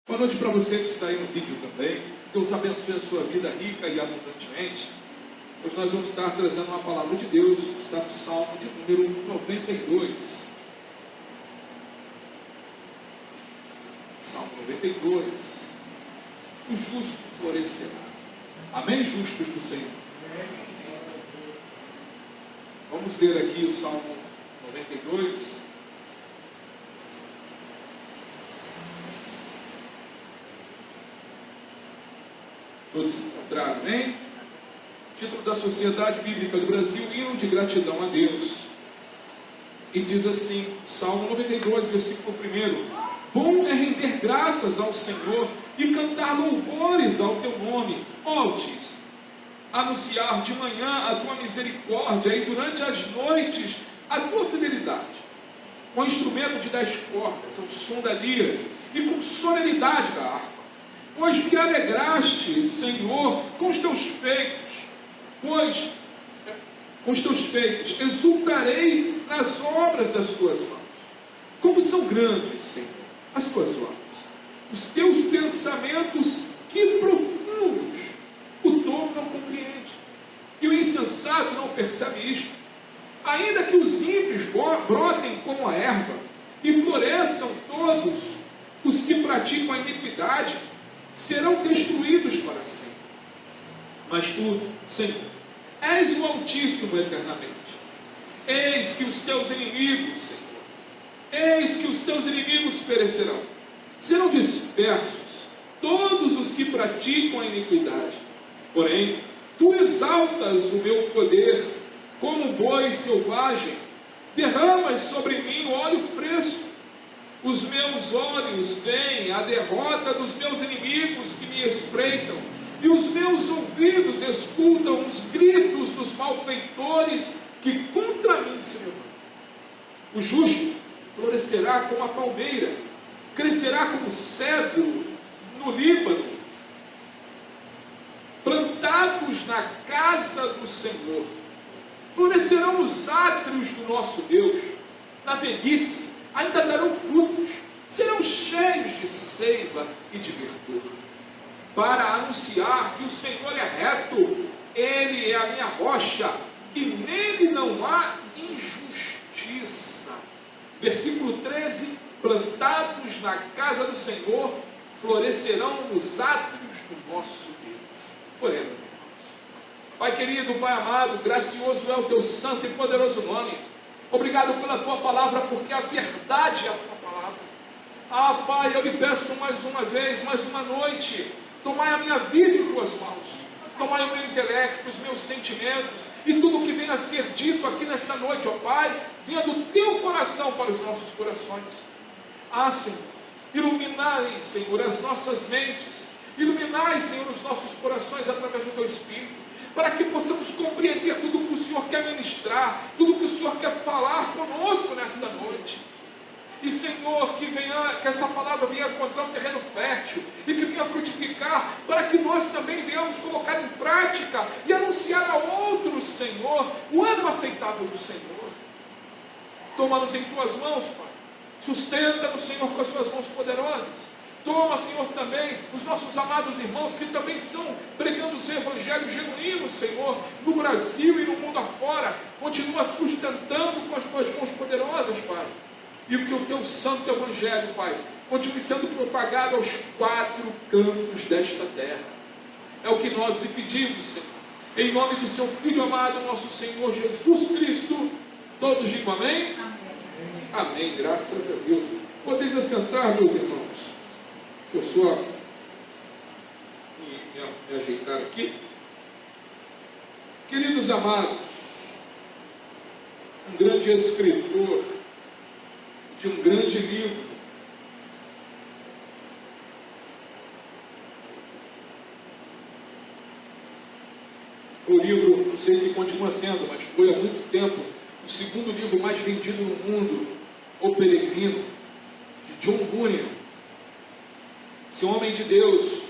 Boa noite para você que está aí no vídeo também. Deus abençoe a sua vida rica e abundantemente. Hoje nós vamos estar trazendo uma palavra de Deus que está no Salmo de número 92. Salmo 92. O justo florescerá. Amém, justos do Senhor? Vamos ler aqui o Salmo 92. Todos encontraram, amém? Título da Sociedade Bíblica do Brasil, hino de gratidão a Deus. E diz assim, Salmo 92, versículo 1: Bom é render graças ao Senhor e cantar louvores ao teu nome, ó Altíssimo. Anunciar de manhã a tua misericórdia e durante as noites a tua fidelidade. Com instrumento de 10 cordas, ao som da lira e com solenidade da harpa. Pois me alegraste, Senhor, com os teus feitos, exultarei nas obras das tuas mãos. Como são grandes, Senhor, as tuas obras, os teus pensamentos, que profundos, o tolo não compreende, e o insensato não percebe isto. Ainda que os ímpios brotem como a erva, e floresçam todos os que praticam a iniquidade, serão destruídos para sempre. Mas tu, Senhor, és o Altíssimo eternamente. Eis que os teus inimigos, Senhor, eis que os teus inimigos perecerão. Serão dispersos todos os que praticam a iniquidade. Porém, tu exaltas o meu poder como um boi selvagem. Derramas sobre mim óleo fresco. Os meus olhos veem a derrota dos meus inimigos que me espreitam, e os meus ouvidos escutam os gritos dos malfeitores que contra mim se levantam. O justo florescerá como a palmeira, crescerá como cedro no Líbano, plantados na casa do Senhor. Florescerão nos átrios do nosso Deus. Na velhice ainda darão frutos, serão cheios de seiva e de verdor, para anunciar que o Senhor é reto, Ele é a minha rocha, e nele não há injustiça. Versículo 13, plantados na casa do Senhor, florescerão nos átrios do nosso Deus. Oremos, irmãos. Pai querido, Pai amado, gracioso é o teu santo e poderoso nome. Obrigado pela tua palavra, porque a verdade é a tua palavra. Ah, Pai, eu lhe peço mais uma vez, mais uma noite, tomai a minha vida em tuas mãos, tomai o meu intelecto, os meus sentimentos, e tudo o que venha a ser dito aqui nesta noite, ó Pai, venha do teu coração para os nossos corações. Ah, Senhor, iluminai, Senhor, as nossas mentes, iluminai, Senhor, os nossos corações através do teu Espírito, para que possamos compreender tudo o que o Senhor quer ministrar, tudo o que o Senhor quer falar conosco nesta noite. E, Senhor, que essa palavra venha encontrar um terreno fértil, e que venha frutificar, para que nós também venhamos colocar em prática, e anunciar a outros, Senhor, o ano aceitável do Senhor. Toma-nos em tuas mãos, Pai, sustenta-nos, Senhor, com as suas mãos poderosas. Toma, Senhor, também os nossos amados irmãos que também estão pregando o seu evangelho genuíno, Senhor, no Brasil e no mundo afora. Continua sustentando com as tuas mãos poderosas, Pai. E que o teu santo evangelho, Pai, continue sendo propagado aos 4 cantos desta terra. É o que nós lhe pedimos, Senhor. Em nome do seu Filho amado, nosso Senhor Jesus Cristo. Todos digam amém? Amém. Amém, graças a Deus. Podeis assentar, meus irmãos. Deixa eu só me ajeitar aqui. Queridos amados, um grande escritor de um grande livro, o livro, não sei se continua sendo, mas foi há muito tempo o segundo livro mais vendido no mundo, O Peregrino, de John Bunyan. Esse homem de Deus,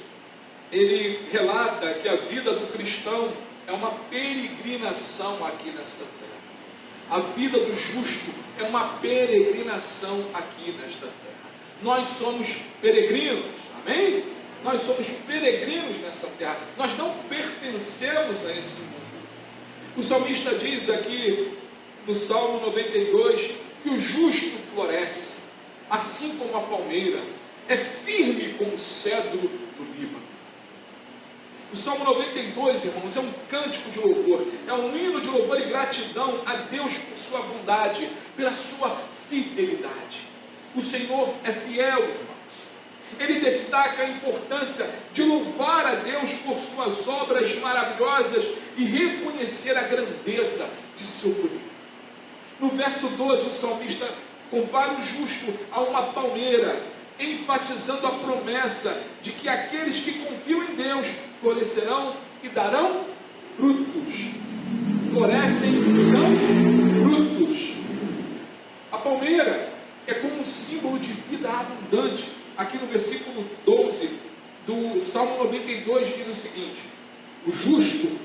ele relata que a vida do cristão é uma peregrinação aqui nesta terra. A vida do justo é uma peregrinação aqui nesta terra. Nós somos peregrinos, Amém? Nós somos peregrinos nessa terra. Nós não pertencemos a esse mundo. O salmista diz aqui no Salmo 92 que o justo floresce, assim como a palmeira, é firme como o cedro do Líbano. O Salmo 92, irmãos, é um cântico de louvor, é um hino de louvor e gratidão a Deus por sua bondade, pela sua fidelidade. O Senhor é fiel, irmãos. Ele destaca a importância de louvar a Deus por suas obras maravilhosas e reconhecer a grandeza de seu poder. No verso 12, o salmista compara o justo a uma palmeira, enfatizando a promessa de que aqueles que confiam em Deus florescerão e darão frutos. Florescem e dão frutos. A palmeira é como um símbolo de vida abundante. Aqui no versículo 12 do Salmo 92 diz o seguinte: o justo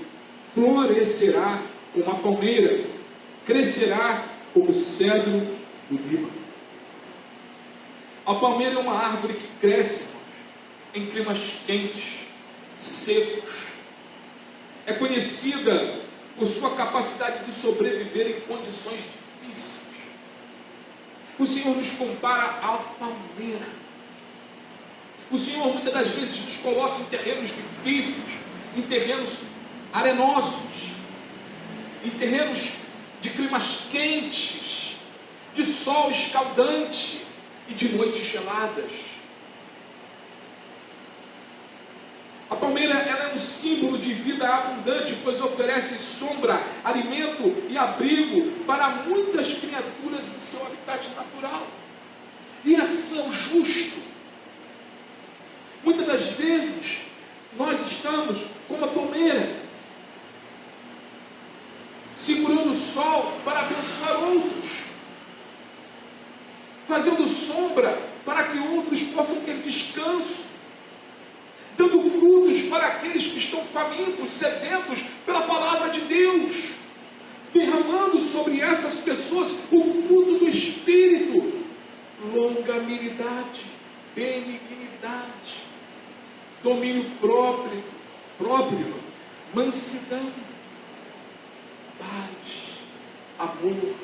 florescerá como a palmeira, crescerá como o cedro do Líbano. A palmeira é uma árvore que cresce, irmãos, em climas quentes, secos. É conhecida por sua capacidade de sobreviver em condições difíceis. O Senhor nos compara à palmeira. O Senhor muitas das vezes nos coloca em terrenos difíceis, em terrenos arenosos, em terrenos de climas quentes, de sol escaldante e de noites geladas. A palmeira ela é um símbolo de vida abundante, pois oferece sombra, alimento e abrigo para muitas criaturas em seu habitat natural. E assim é o justo. Muitas das vezes nós estamos como a palmeira, segurando o sol para abençoar outros, fazendo sombra para que outros possam ter descanso, dando frutos para aqueles que estão famintos, sedentos pela palavra de Deus, derramando sobre essas pessoas o fruto do Espírito, longanimidade, benignidade, domínio próprio, mansidão, paz, amor.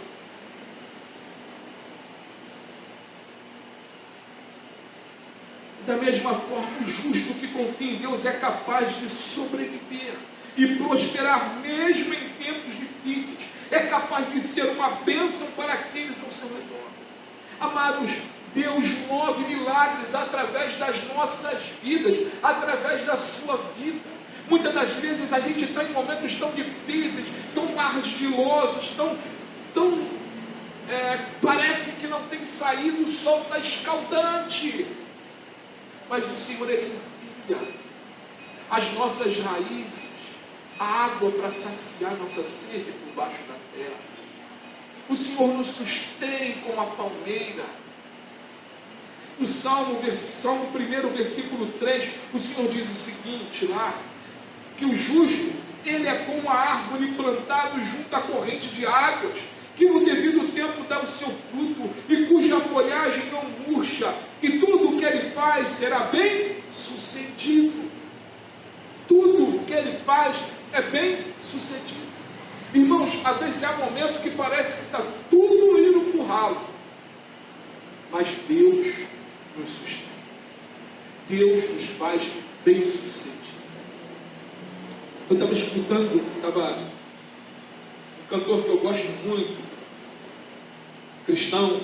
Da mesma forma, o justo que confia em Deus é capaz de sobreviver e prosperar mesmo em tempos difíceis. É capaz de ser uma bênção para aqueles ao seu redor. Amados, Deus move milagres através das nossas vidas, através da sua vida. Muitas das vezes a gente está em momentos tão difíceis, tão argilosos, parece que não tem saído, o sol está escaldante. Mas o Senhor, Ele envia as nossas raízes, a água para saciar nossa sede por baixo da terra. O Senhor nos sustém como a palmeira. No Salmo 1, versículo 3, o Senhor diz o seguinte lá, que o justo, ele é como a árvore plantado junto à corrente de águas, que no devido tempo dá o seu fruto, e cuja folhagem não murcha, e tudo o que ele faz será bem sucedido. Tudo o que ele faz é bem sucedido. Irmãos, às vezes há momentos que parece que está tudo indo para o ralo, mas Deus nos sustenta. Deus nos faz bem sucedido. Eu estava escutando, um cantor que eu gosto muito, cristão,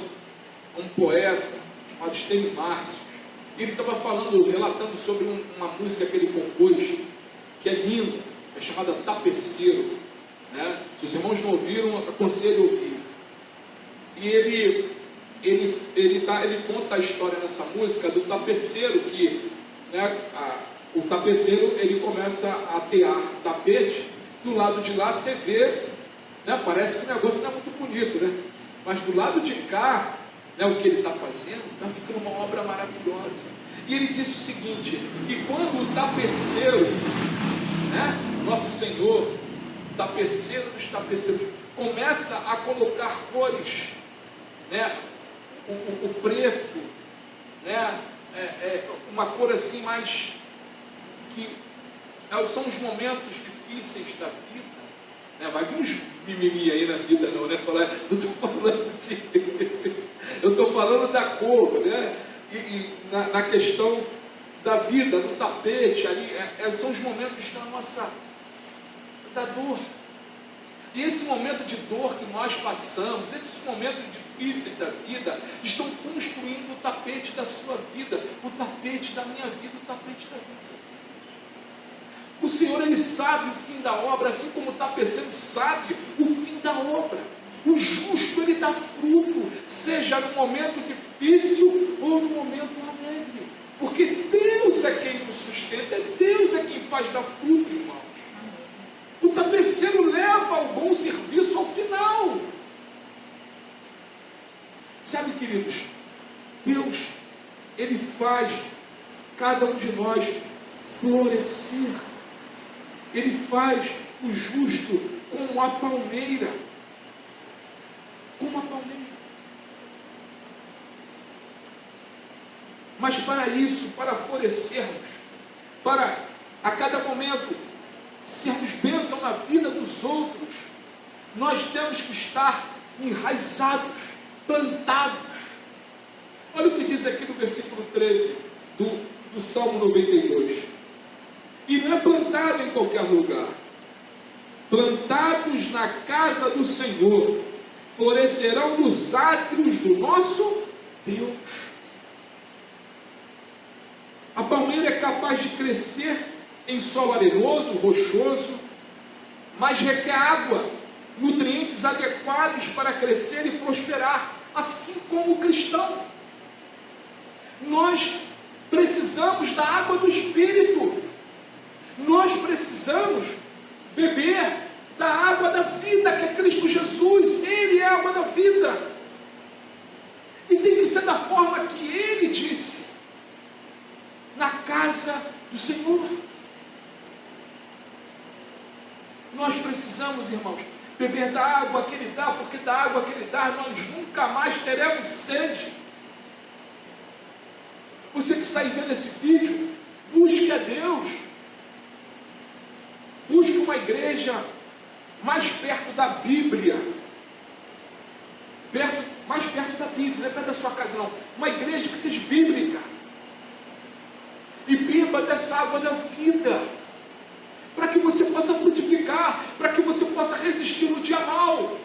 um poeta chamado Estênio Márcio. Ele estava relatando sobre uma música que ele compôs, que é linda, é chamada Tapeceiro, né? Se os irmãos não ouviram, aconselho a ouvir. E ele conta a história nessa música do tapeceiro, que, né, o tapeceiro, ele começa a tear tapete, do lado de lá você vê, né, parece que o negócio não é muito bonito, né? Mas do lado de cá, né, o que ele está fazendo, está ficando uma obra maravilhosa. E ele disse o seguinte, que quando o tapeceiro, né, nosso Senhor, tapeceiro dos tapeceiros, começa a colocar cores, né, o preto, né, uma cor assim mais que são os momentos difíceis da vida, né? Vai vir uns mimimi aí na vida, não, né? Eu estou falando da cor, né? E na questão da vida, no tapete ali, são os momentos da dor. E esse momento de dor que nós passamos, esses momentos difíceis da vida, estão construindo o tapete da sua vida, o tapete da minha vida, o tapete da vida. O Senhor, Ele sabe o fim da obra, assim como o tapeceiro sabe o fim da obra. O justo, ele dá fruto, seja no momento difícil ou no momento alegre. Porque Deus é quem nos sustenta, Deus é quem faz dar fruto, irmãos. O tapeceiro leva o bom serviço ao final. Sabe, queridos, Deus, Ele faz cada um de nós florescer. Ele faz o justo como a palmeira. Como a palmeira. Mas para isso, para florescermos, para a cada momento sermos bênção na vida dos outros, nós temos que estar enraizados, plantados. Olha o que diz aqui no versículo 13 do Salmo 92. E não é plantado em qualquer lugar. Plantados na casa do Senhor, florescerão nos átrios do nosso Deus. A palmeira é capaz de crescer em solo arenoso, rochoso, mas requer água, nutrientes adequados para crescer e prosperar, assim como o cristão. Nós precisamos da água do Espírito. Nós precisamos beber da água da vida, que é Cristo Jesus. Ele é a água da vida. E tem que ser da forma que Ele disse, na casa do Senhor. Nós precisamos, irmãos, beber da água que Ele dá, porque da água que Ele dá, nós nunca mais teremos sede. Você que está aí vendo esse vídeo, busque a Deus. Busque uma igreja mais perto da Bíblia. Mais perto da Bíblia, não é perto da sua casa não. Uma igreja que seja bíblica. E beba dessa água da vida. Para que você possa frutificar. Para que você possa resistir no dia mau.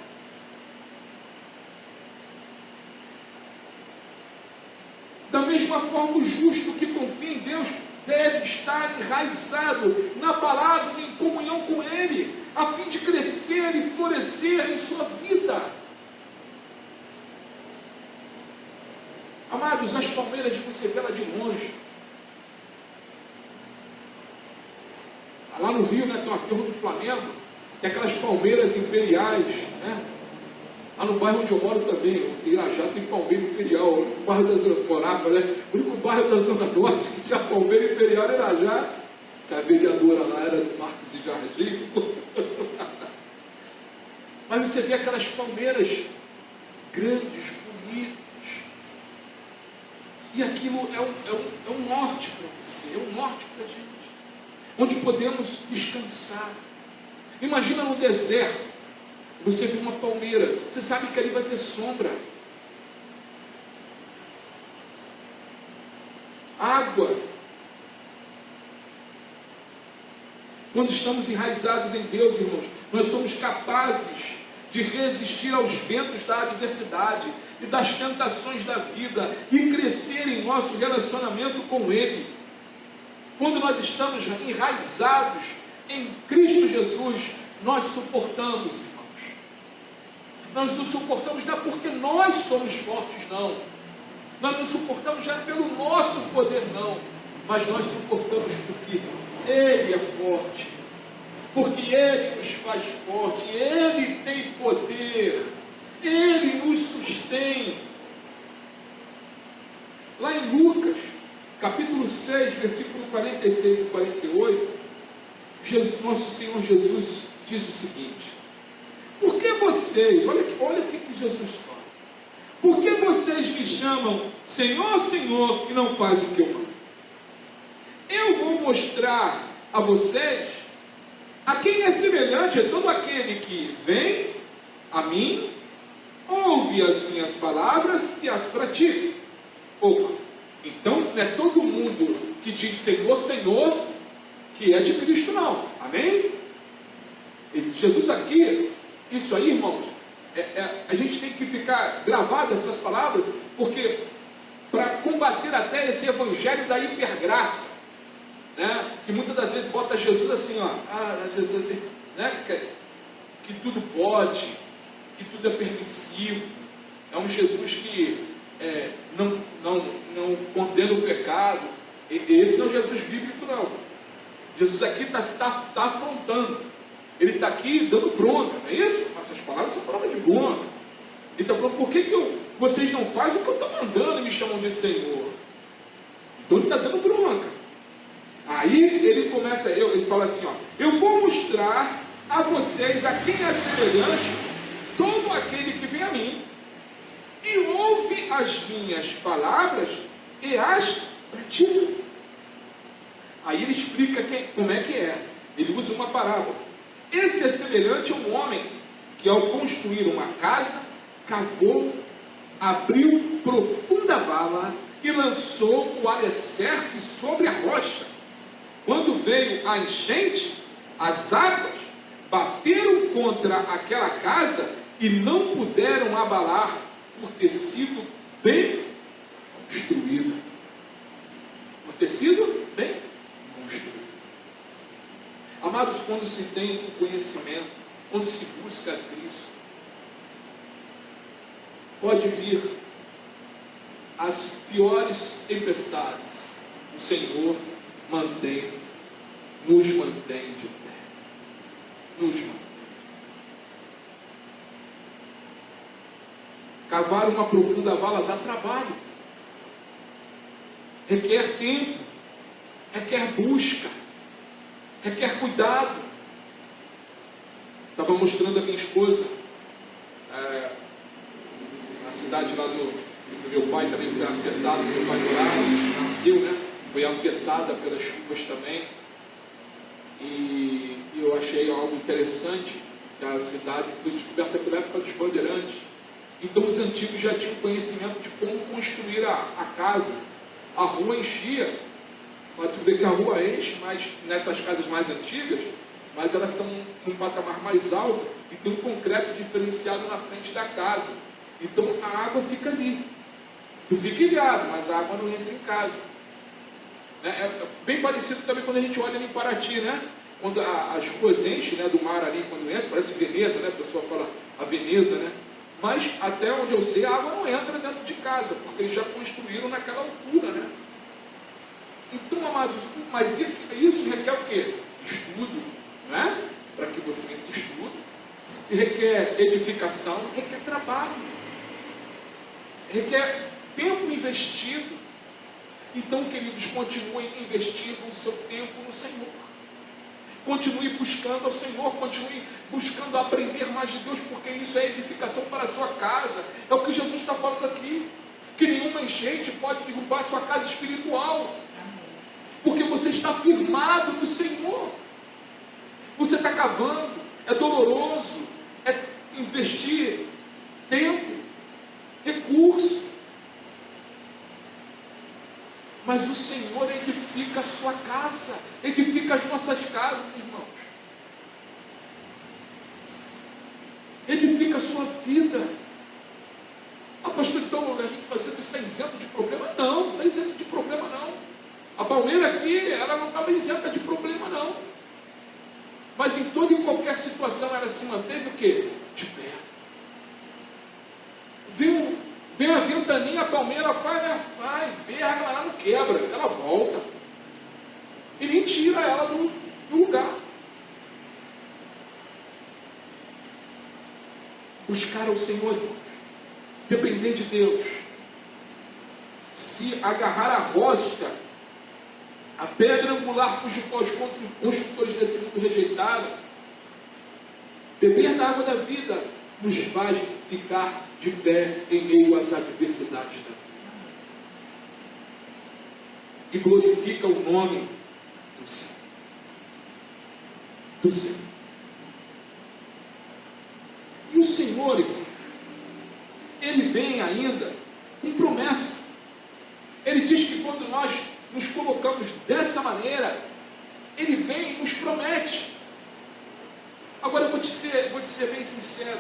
Da mesma forma, o justo que confia em Deus deve estar enraizado na palavra, em comunhão com Ele, a fim de crescer e florescer em sua vida. Amados, as palmeiras você vê lá de longe. Lá no Rio, né, tem uma turma do Flamengo, tem aquelas palmeiras imperiais, né? Lá no bairro onde eu moro também, em Irajá, tem palmeira imperial, no bairro da Zona Morava, né? O único bairro da Zona Norte que tinha palmeira imperial era Irajá, que a vereadora lá era do Marcos e Jardins. Mas você vê aquelas palmeiras grandes, bonitas. E aquilo é um norte para você, é um norte para a gente, onde podemos descansar. Imagina no deserto. Você vê uma palmeira, você sabe que ali vai ter sombra, água. Quando estamos enraizados em Deus, irmãos, nós somos capazes de resistir aos ventos da adversidade e das tentações da vida e crescer em nosso relacionamento com Ele. Quando nós estamos enraizados em Cristo Jesus, nós suportamos, irmãos. Nós não suportamos não é porque nós somos fortes, não. Nós não suportamos já pelo nosso poder, não. Mas nós suportamos porque Ele é forte. Porque Ele nos faz forte. Ele tem poder. Ele nos sustém. Lá em Lucas, capítulo 6, versículo 46 e 48, nosso Senhor Jesus diz o seguinte: por que vocês, olha o que Jesus fala, por que vocês me chamam Senhor, Senhor, e não fazem o que eu mando. Eu vou mostrar a vocês a quem é semelhante a todo aquele que vem a mim, ouve as minhas palavras e as pratica. Opa, então não é todo mundo que diz Senhor, Senhor, que é de Cristo, não. Amém? E Jesus aqui, isso aí, irmãos, a gente tem que ficar gravado essas palavras, porque para combater até esse evangelho da hipergraça, né, que muitas das vezes bota Jesus assim, ó, Jesus assim, né, que tudo pode, que tudo é permissivo, é um Jesus que não condena o pecado. Esse não é o Jesus bíblico, não. Jesus aqui está afrontando, ele está aqui dando bronca, não é isso? Essas palavras são palavras de bronca. Ele está falando, por que vocês não fazem o que eu estou mandando e me chamam de Senhor? Então ele está dando bronca. Aí ele começa, ele fala assim, ó, eu vou mostrar a vocês a quem é semelhante todo aquele que vem a mim e ouve as minhas palavras e as pratica. Aí ele explica como é que é. Ele usa uma parábola. Esse é semelhante a um homem que, ao construir uma casa, cavou, abriu profunda vala e lançou o alicerce sobre a rocha. Quando veio a enchente, as águas bateram contra aquela casa e não puderam abalar, por ter sido bem construída. Por ter sido bem construída. Amados, quando se tem o conhecimento, quando se busca a Cristo, pode vir as piores tempestades, o Senhor nos mantém de pé. Nos mantém. Cavar uma profunda vala dá trabalho. Requer tempo. Requer busca. Requer cuidado. Estava mostrando a minha esposa. A cidade lá do meu pai também foi afetada. Meu pai morava, nasceu, né? Foi afetada pelas chuvas também. E eu achei algo interessante, que a cidade foi descoberta pela época dos bandeirantes. Então os antigos já tinham conhecimento de como construir a casa. A rua enchia, mas tu vê que a rua enche, mas nessas casas mais antigas, mas elas estão num patamar mais alto e tem um concreto diferenciado na frente da casa. Então a água fica ali. Tu fica ilhado, mas a água não entra em casa. É bem parecido também quando a gente olha ali em Paraty, né? Quando as ruas enchem, né, do mar ali, quando entra, parece Veneza, né? A pessoa fala a Veneza, né? Mas até onde eu sei, a água não entra dentro de casa, porque eles já construíram naquela altura, né? Então, amados, mas isso requer o quê? Estudo, né? Para que você entre estudo, e requer edificação, requer trabalho, requer tempo investido. Então, queridos, continuem investindo o seu tempo no Senhor. Continue buscando ao Senhor, continue buscando aprender mais de Deus, porque isso é edificação para a sua casa. É o que Jesus está falando aqui. Que nenhuma enchente pode derrubar a sua casa espiritual. Porque você está firmado no Senhor. Você está cavando, é doloroso, é investir tempo, recurso. Mas o Senhor edifica a sua casa, edifica as nossas casas, irmãos. Edifica a sua vida. Ah, pastor, então a gente fazendo isso está isento de problema? Não, não está isento de problema não. A palmeira aqui, ela não estava isenta de problema não. Mas em toda e qualquer situação ela se manteve o quê? De pé. Vem a ventania, a palmeira faz, né? Vai, verga, mas ela não quebra, ela volta. E nem tira ela do lugar. Buscar ao Senhor, irmãos. Depender de Deus. Se agarrar a rocha, a pedra angular cujo os construtores desse mundo rejeitaram, beber da água da vida nos faz ficar de pé em meio às adversidades da vida. e glorifica o nome do Senhor. Do Senhor. E o Senhor, irmãos, Ele vem ainda com promessa. Ele diz que quando nós nos colocamos dessa maneira, Ele vem e nos promete. Agora eu vou te ser bem sincero.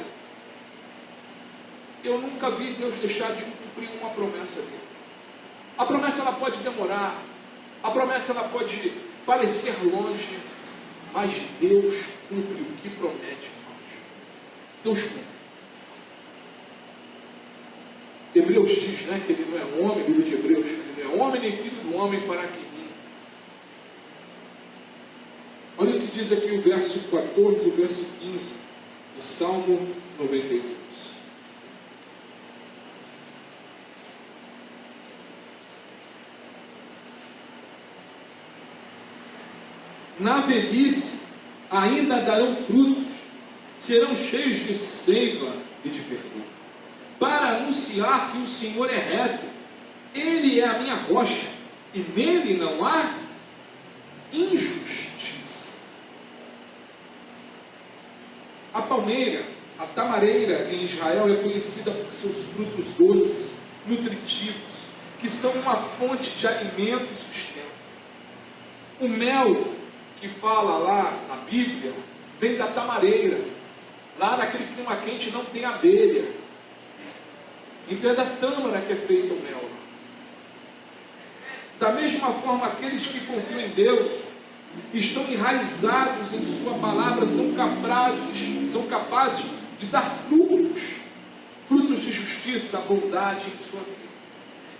Eu nunca vi Deus deixar de cumprir uma promessa dele. A promessa ela pode demorar, a promessa ela pode parecer longe, mas Deus cumpre o que promete, irmãos. Deus cumpre. Hebreus diz, né, que ele não é homem, livro de Hebreus, que ele não é homem nem filho do homem para que minta. Olha o que diz aqui o verso 14 e o verso 15 do Salmo 92. Na velhice ainda darão frutos, serão cheios de seiva e de verdura, para anunciar que o Senhor é reto, Ele é a minha rocha, e nele não há injustiça. A palmeira, a tamareira em Israel é conhecida por seus frutos doces, nutritivos, que são uma fonte de alimento e sustento. O mel que fala lá na Bíblia, vem da tamareira. Lá naquele clima quente não tem abelha. Então é da tâmara que é feito o mel. Da mesma forma, aqueles que confiam em Deus, estão enraizados em sua palavra, são capazes de dar frutos de justiça, bondade em sua vida.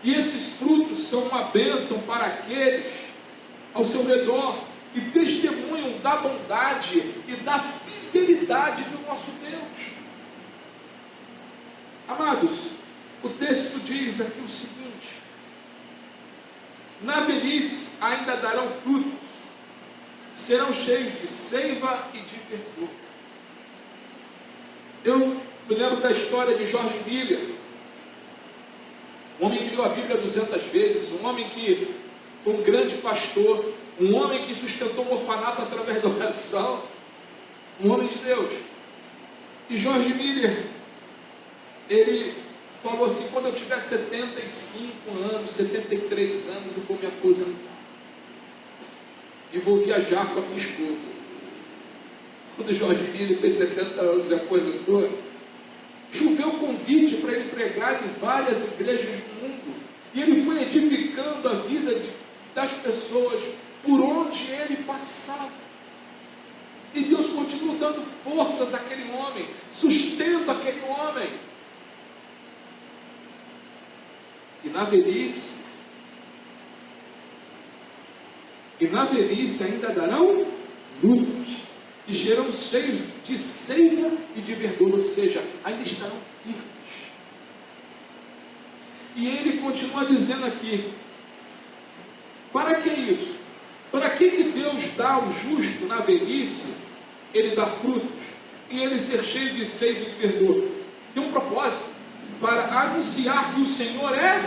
E esses frutos são uma bênção para aqueles ao seu redor, e testemunham da bondade e da fidelidade do nosso Deus. Amados, o texto diz aqui o seguinte: na velhice ainda darão frutos, serão cheios de seiva e de verdura. Eu me lembro da história de George Miller, um homem que leu a Bíblia 200 vezes, um homem que foi um grande pastor, um homem que sustentou um orfanato através da oração, um homem de Deus. E George Miller, ele falou assim: quando eu tiver 75 anos, 73 anos, eu vou me aposentar e vou viajar com a minha esposa. Quando George Miller fez 70 anos e aposentou, choveu convite para ele pregar em várias igrejas do mundo, e ele foi edificando a vida das pessoas por onde ele passava. E Deus continua dando forças àquele homem, sustenta aquele homem. E na velhice ainda darão frutos, e serão cheios de seiva e de verdura, ou seja, ainda estarão firmes. E ele continua dizendo aqui: para que isso? Para que Deus dá ao justo na velhice, ele dá frutos, e ele ser cheio de seiva e de verdura? Tem um propósito: para anunciar que o Senhor é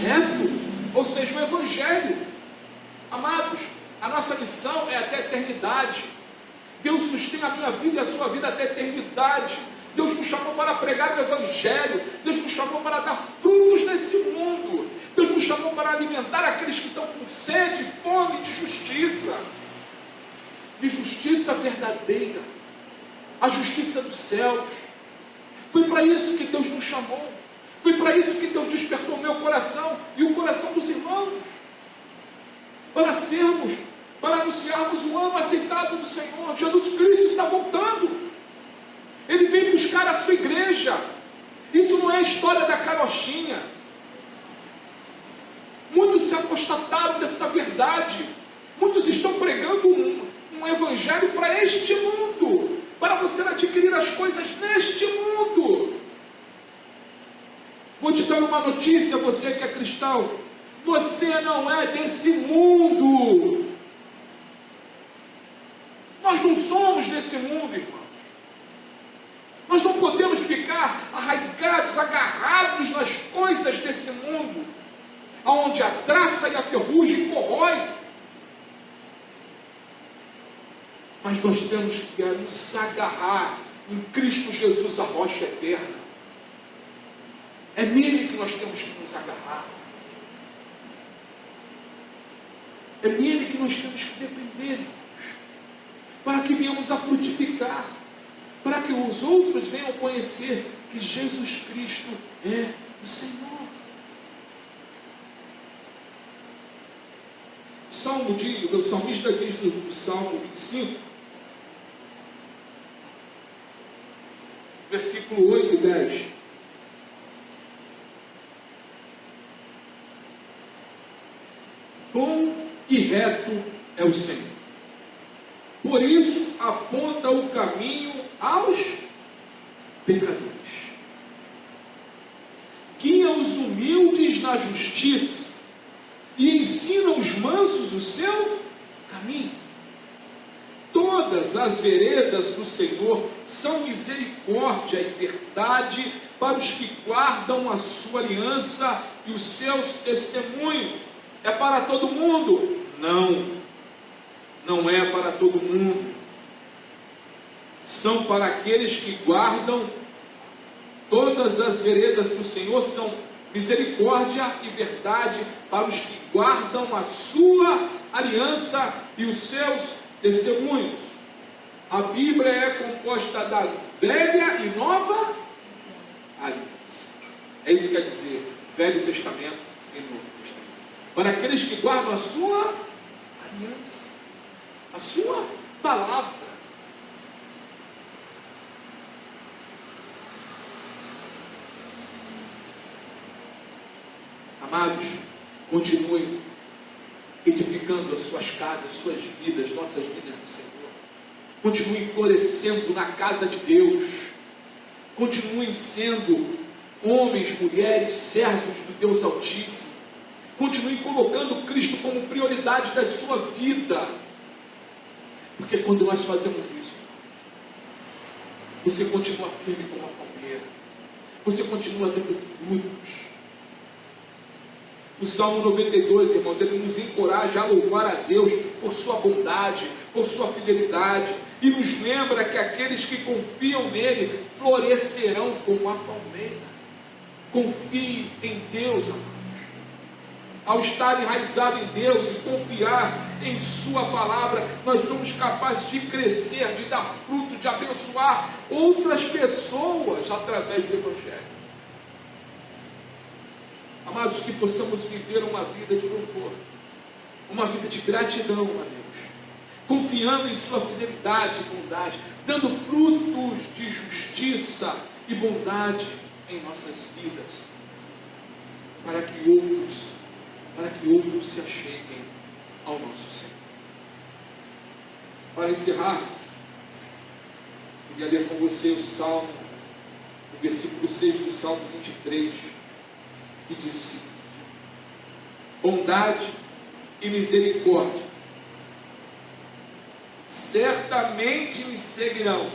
reto, ou seja, o Evangelho. Amados, a nossa missão é até a eternidade. Deus sustém a minha vida e a sua vida até a eternidade. Deus nos chamou para pregar o Evangelho. Deus nos chamou para dar frutos nesse mundo. Deus nos chamou para alimentar aqueles que estão com sede e fome de justiça verdadeira, a justiça dos céus. Foi para isso que Deus nos chamou. Foi para isso que Deus despertou o meu coração e o coração dos irmãos, para anunciarmos o ano aceitado do Senhor. Jesus Cristo está voltando. Ele vem buscar a sua igreja. Isso não é história da carochinha. Muitos se apostataram dessa verdade. Muitos estão pregando um evangelho para este mundo, para você adquirir as coisas neste mundo. Vou te dar uma notícia, você que é cristão: você não é desse mundo. Nós não somos desse mundo, irmãos. Nós não podemos ficar arraigados, agarrados nas coisas desse mundo. onde a traça e a ferrugem corrói. Mas nós temos que nos agarrar em Cristo Jesus, a rocha eterna. É nele que nós temos que nos agarrar. É nele que nós temos que depender, irmãos, para que venhamos a frutificar, para que os outros venham conhecer que Jesus Cristo é o Senhor. O salmista diz no Salmo 25, versículo 8 e 10. Bom e reto é o Senhor, por isso aponta o caminho aos pecadores. Guia os humildes na justiça e ensina os mansos o seu caminho. Todas as veredas do Senhor são misericórdia e verdade para os que guardam a sua aliança e os seus testemunhos. É para todo mundo? Não é para todo mundo. São para aqueles que guardam. Todas as veredas do Senhor são misericórdia e verdade para os que guardam a sua aliança e os seus testemunhos. A Bíblia é composta da velha e nova aliança. É isso que quer dizer Velho Testamento e Novo Testamento. Para aqueles que guardam a sua aliança, a sua palavra. Amados, continuem edificando as suas casas, suas vidas, nossas vidas no Senhor. Continuem florescendo na casa de Deus. Continuem sendo homens, mulheres, servos do Deus Altíssimo. Continue colocando Cristo como prioridade da sua vida. Porque quando nós fazemos isso, você continua firme como a palmeira. Você continua dando frutos. O Salmo 92, irmãos, ele nos encoraja a louvar a Deus por sua bondade, por sua fidelidade. E nos lembra que aqueles que confiam nele florescerão como a palmeira. Confie em Deus, amados. Ao estar enraizado em Deus e confiar em sua palavra, nós somos capazes de crescer, de dar fruto, de abençoar outras pessoas através do Evangelho. Amados, que possamos viver uma vida de louvor, uma vida de gratidão a Deus, confiando em sua fidelidade e bondade, dando frutos de justiça e bondade em nossas vidas, para que outros se acheguem ao nosso Senhor. Para encerrarmos, eu queria ler com você o Salmo, o versículo 6 do Salmo 23, que diz o seguinte: bondade e misericórdia certamente me seguirão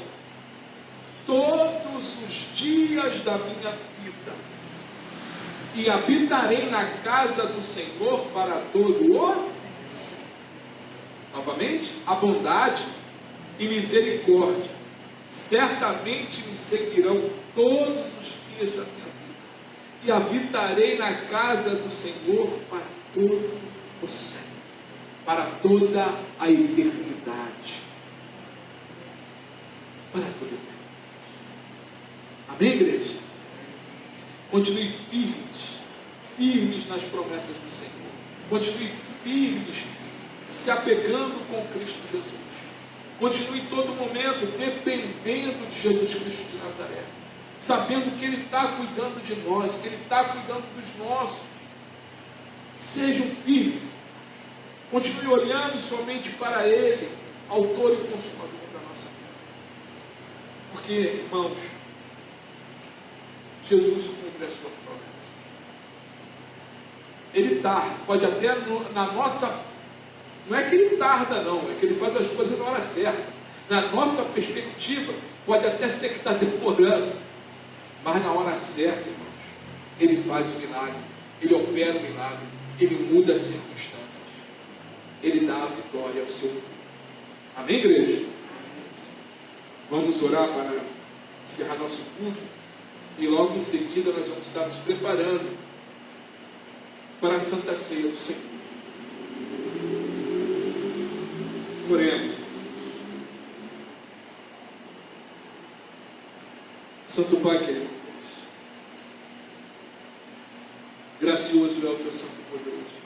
todos os dias da minha vida, e habitarei na casa do Senhor para todo o sempre. Novamente, a bondade e misericórdia certamente me seguirão todos os dias da minha vida, e habitarei na casa do Senhor para todo o sempre, para toda a eternidade. Para toda a eternidade. Amém, igreja? Continue firmes nas promessas do Senhor. Continue firmes, se apegando com Cristo Jesus. Continue em todo momento dependendo de Jesus Cristo de Nazaré, sabendo que Ele está cuidando de nós, que Ele está cuidando dos nossos. Sejam firmes. Continue olhando somente para Ele, autor e consumador da nossa vida. Porque, irmãos, Jesus cumpre as suas promessas. Ele tarda, pode até na nossa... Não é que Ele tarda não, é que Ele faz as coisas na hora certa. Na nossa perspectiva, pode até ser que está demorando, mas na hora certa, irmãos, Ele faz o milagre, Ele opera o milagre, Ele muda as circunstâncias. Ele dá a vitória ao seu povo. Amém, igreja? Vamos orar para encerrar nosso culto. E logo em seguida nós vamos estar nos preparando para a Santa Ceia do Senhor. Oremos. Santo Pai querido Deus, gracioso é o teu santo e poderoso.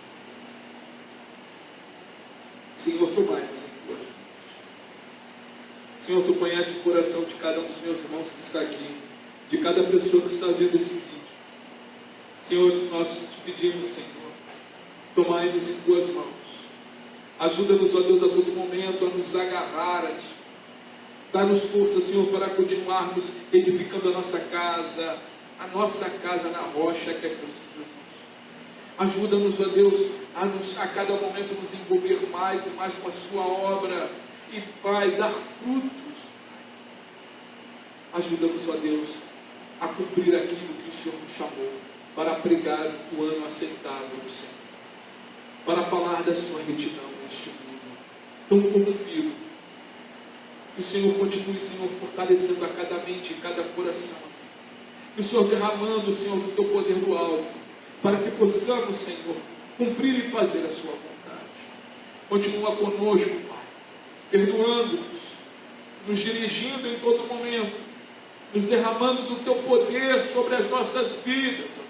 Senhor, tomai-nos em tuas mãos. Senhor, tu conheces o coração de cada um dos meus irmãos que está aqui, de cada pessoa que está vendo esse vídeo. Senhor, nós te pedimos, Senhor, tomai-nos em tuas mãos. Ajuda-nos, ó Deus, a todo momento a nos agarrar a ti. Dá-nos força, Senhor, para continuarmos edificando a nossa casa na rocha que é Cristo Jesus. Ajuda-nos, ó Deus, a cada momento nos envolver mais e mais com a sua obra e, Pai, dar frutos. Ajuda-nos, ó Deus, a cumprir aquilo que o Senhor nos chamou, para pregar o ano aceitável do Senhor, para falar da sua retidão neste mundo tão corrompido. Que o Senhor continue, Senhor, fortalecendo a cada mente e cada coração. Que o Senhor derramando, Senhor, do teu poder do alto, para que possamos, Senhor, cumprir e fazer a sua vontade. Continua conosco, Pai, perdoando-nos, nos dirigindo em todo momento, nos derramando do teu poder sobre as nossas vidas, ó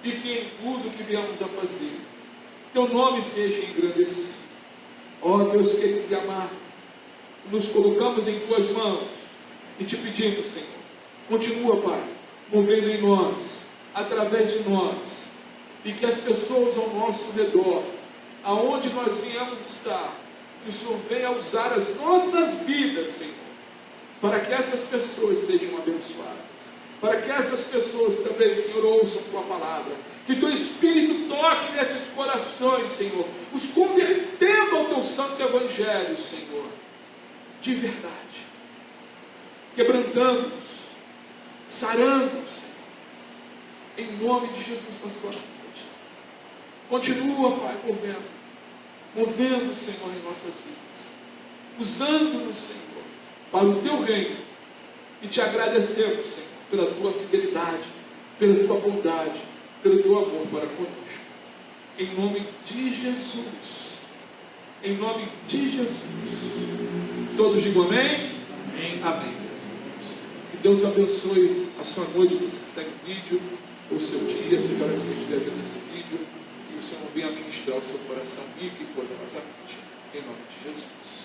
Deus. E que em tudo que viemos a fazer, teu nome seja engrandecido. Ó Deus querido e amado, nos colocamos em tuas mãos e te pedimos, Senhor, continua, Pai, movendo em nós, através de nós, e que as pessoas ao nosso redor, aonde nós viemos estar, que o Senhor venha usar as nossas vidas, Senhor, para que essas pessoas sejam abençoadas, para que essas pessoas também, Senhor, ouçam tua palavra, que teu Espírito toque nesses corações, Senhor, os convertendo ao teu santo evangelho, Senhor, de verdade, quebrantando-nos, sarando-nos, em nome de Jesus nós clamamos a ti. Continua, Pai, movendo, Senhor, em nossas vidas, usando-nos, Senhor, para o teu reino, e te agradecemos, Senhor, pela tua fidelidade, pela tua bondade, pelo teu amor para conosco, em nome de Jesus, em nome de Jesus. Todos digam amém? Amém. Amém. Que Deus abençoe a sua noite, você que está em vídeo, ou o seu dia, se para você estiver vendo esse vídeo, e o Senhor venha ministrar o seu coração rico e poderosamente, em nome de Jesus.